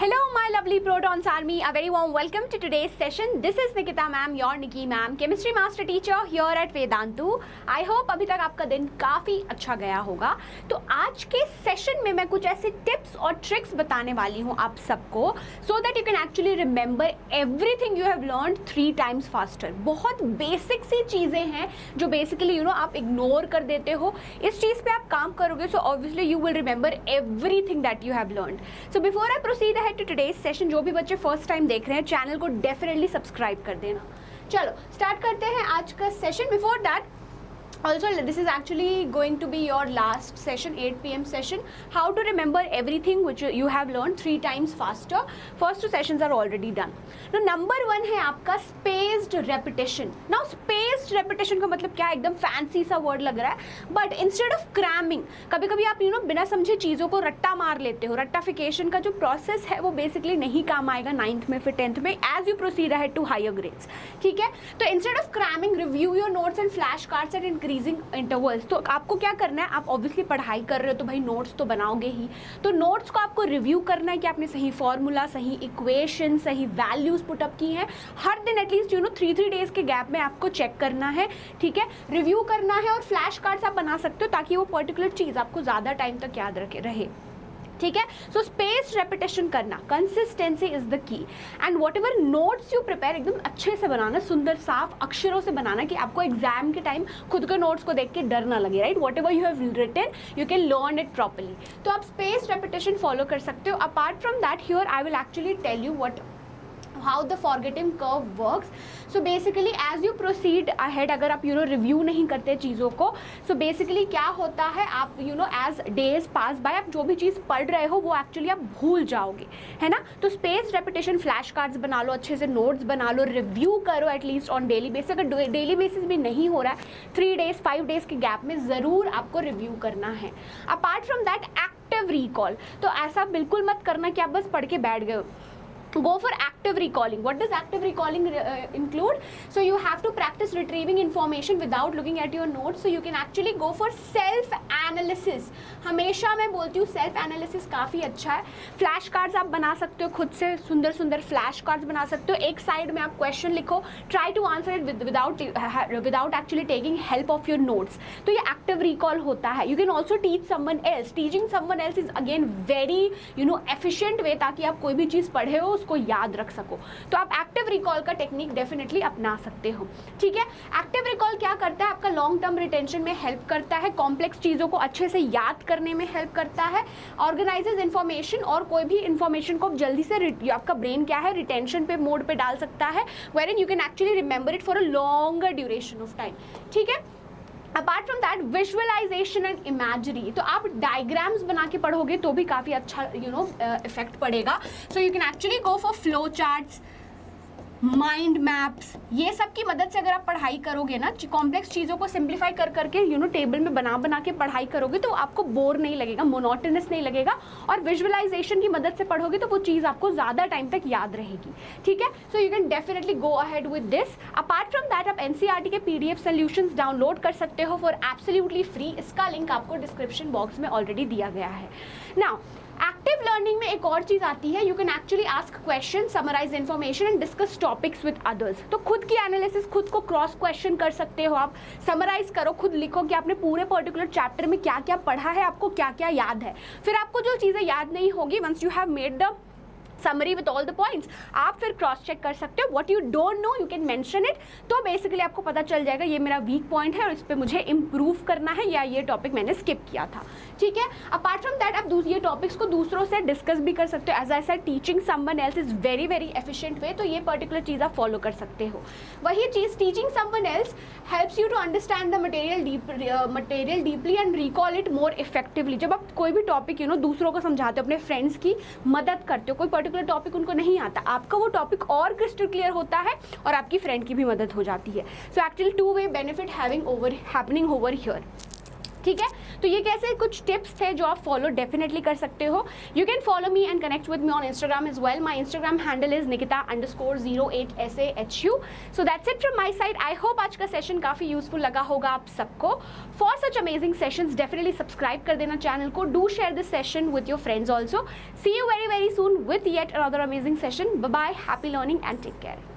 Hello my lovely Protons Army, a very warm welcome to today's session. This is Nikita ma'am, your Nikki ma'am, chemistry master teacher here at Vedantu. I hope अभी तक आपका दिन काफ़ी अच्छा गया होगा। तो आज के सेशन में मैं कुछ ऐसे टिप्स और ट्रिक्स बताने वाली हूँ आप सबको, so that you can actually remember everything you have learned 3 times faster. बहुत बेसिक सी चीज़ें हैं जो बेसिकली आप इग्नोर कर देते हो। इस चीज़ पे आप काम करोगे so obviously you will remember everything that you have learned. So before I proceed ahead to today's session, जो भी बच्चे फर्स्ट टाइम देख रहे हैं चैनल को डेफिनेटली सब्सक्राइब कर देना। चलो स्टार्ट करते हैं आज का session. Before that also this is actually going to be your last session, 8 PM session, how to remember everything which you have learned 3 times faster. First 2 sessions are already done. Now number 1 है आपका spaced repetition. Now spaced repetition का मतलब क्या है, एकदम fancy सा word लग रहा है, but instead of cramming, कभी कभी आप बिना समझे चीज़ों को रट्टा मार लेते हो। रट्टाफिकेशन का जो प्रोसेस है वो बेसिकली नहीं काम आएगा 9th में, फिर 10th में, as you proceed ahead to higher grades. ठीक है, तो instead of cramming review your notes and flash cards at increasing intervals. तो आपको क्या करना है, आप ऑब्वियसली पढ़ाई कर रहे हो तो भाई नोट्स तो बनाओगे ही, तो नोट्स को आपको रिव्यू करना है कि आपने सही फॉर्मूला, सही इक्वेशन, सही वैल्यूज पुटअप की हैं। हर दिन एटलीस्ट 3 डेज के गैप में आपको चेक करना है। ठीक है, रिव्यू करना है और फ्लैश कार्ड्स आप बना सकते हो ताकि वो पर्टिकुलर चीज़ आपको ज़्यादा टाइम तक याद रहे। ठीक है, सो स्पेस्ड रेपिटेशन करना, consistency is the key, and what ever notes you prepare एकदम अच्छे से बनाना, सुंदर साफ अक्षरों से बनाना कि आपको एग्जाम के टाइम खुद के नोट्स को देख के डर ना लगे। Right, whatever you have written you can learn it properly. तो आप स्पेस्ड रेपिटेशन फॉलो कर सकते हो। Apart from that here I will actually tell you how the forgetting curve works. So basically as you proceed ahead, अगर आप review नहीं करते चीज़ों को, so basically क्या होता है, आप as days pass by, आप जो भी चीज़ पढ़ रहे हो वो एक्चुअली आप भूल जाओगे, है ना। तो स्पेस रेपिटेशन, फ्लैश कार्ड्स बना लो, अच्छे से नोट्स बना लो, रिव्यू करो एटलीस्ट ऑन डेली बेसिस। अगर डेली बेसिस भी नहीं हो रहा है, 3 डेज 5 डेज के गैप में ज़रूर आपको रिव्यू करना है। Apart from that active recall, तो ऐसा बिल्कुल मत करना कि आप बस पढ़ के बैठ गए। Go for active recalling. What does active recalling include? So you have to practice retrieving information without looking at your notes. So you can actually go for self analysis. हमेशा मैं बोलती हूँ self analysis काफ़ी अच्छा है। Flash cards आप बना सकते हो, खुद से सुंदर सुंदर फ्लैश कार्ड्स बना सकते हो। एक साइड में आप क्वेश्चन लिखो, try to answer it without actually taking help of your notes. तो ये एक्टिव रिकॉल होता है। You can also teach someone else. Teaching someone else is again very efficient way, ताकि आप कोई भी चीज़ पढ़े हो को याद रख सको। तो आप एक्टिव रिकॉल का टेक्निक डेफिनेटली अपना सकते हो। ठीक है, एक्टिव रिकॉल क्या करता है, आपका लॉन्ग टर्म रिटेंशन में हेल्प करता है, कॉम्प्लेक्स चीज़ों को अच्छे से याद करने में हेल्प करता है, ऑर्गेनाइजेज इन्फॉर्मेशन, और कोई भी इन्फॉर्मेशन को जल्दी से आपका ब्रेन क्या है, रिटेंशन पे मोड पे डाल सकता है, wherein you can actually remember it for a longer duration of time. ठीक है, apart from that visualization and imagery, तो आप डायग्राम्स बना के पढ़ोगे तो भी काफ़ी अच्छा इफेक्ट पड़ेगा। So you can actually go for flow charts, mind maps, ये सब की मदद से अगर आप पढ़ाई करोगे ना, कॉम्प्लेक्स चीज़ों को सिंप्लीफाई कर करके टेबल में बना के पढ़ाई करोगे तो आपको बोर नहीं लगेगा, मोनोटोनस नहीं लगेगा, और विजुअलाइजेशन की मदद से पढ़ोगे तो वो चीज़ आपको ज़्यादा टाइम तक याद रहेगी। ठीक है, so you can definitely go ahead with this. Apart from that आप NCERT के PDF सॉल्यूशंस डाउनलोड कर सकते हो फॉर एब्सोल्युटली फ्री। इसका लिंक आपको डिस्क्रिप्शन बॉक्स में ऑलरेडी दिया गया है। नाउ एक्टिव लर्निंग में एक और चीज़ आती है, you can actually ask question, summarise information and discuss topics with others. तो खुद की एनालिसिस, खुद को क्रॉस क्वेश्चन कर सकते हो आप, समराइज करो, खुद लिखो कि आपने पूरे पर्टिकुलर चैप्टर में क्या क्या पढ़ा है, आपको क्या क्या याद है। फिर आपको जो चीज़ें याद नहीं होगी, once you have made the summary with all the points, आप फिर क्रॉस चेक कर सकते हो। What you don't know you can mention it. तो बेसिकली आपको पता चल जाएगा ये मेरा वीक पॉइंट है और इस पे मुझे इम्प्रूव करना है, या ये टॉपिक मैंने स्किप किया था। ठीक है, अपार्ट फ्रॉम दैट आप ये टॉपिक्स को दूसरों से डिस्कस भी कर सकते हो। As I said, teaching someone else is very very efficient way, तो ये पर्टिकुलर चीज़ आप फॉलो कर सकते हो। वही चीज़, teaching someone else helps you to understand the material deeply and recall it more effectively. जब आप कोई भी टॉपिक दूसरों को समझाते हो, अपने फ्रेंड्स की मदद करते हो, कोई पर्टिकुलर टॉपिक उनको नहीं आता, आपका वो टॉपिक और क्रिस्टल क्लियर होता है और आपकी फ्रेंड की भी मदद हो जाती है। So actually 2 way benefit happening over here. ठीक है, तो ये कैसे कुछ टिप्स थे जो आप फॉलो डेफिनेटली कर सकते हो. You can follow me and connect with me on Instagram as well. My Instagram handle is nikita_08sahu. So that's it from my side. I hope आज का सेशन काफ़ी यूजफुल लगा होगा आप सबको. For such amazing sessions definitely subscribe कर देना channel को. Do share this session with your friends also. See you very very soon with yet another amazing session. Bye bye, happy learning and take care.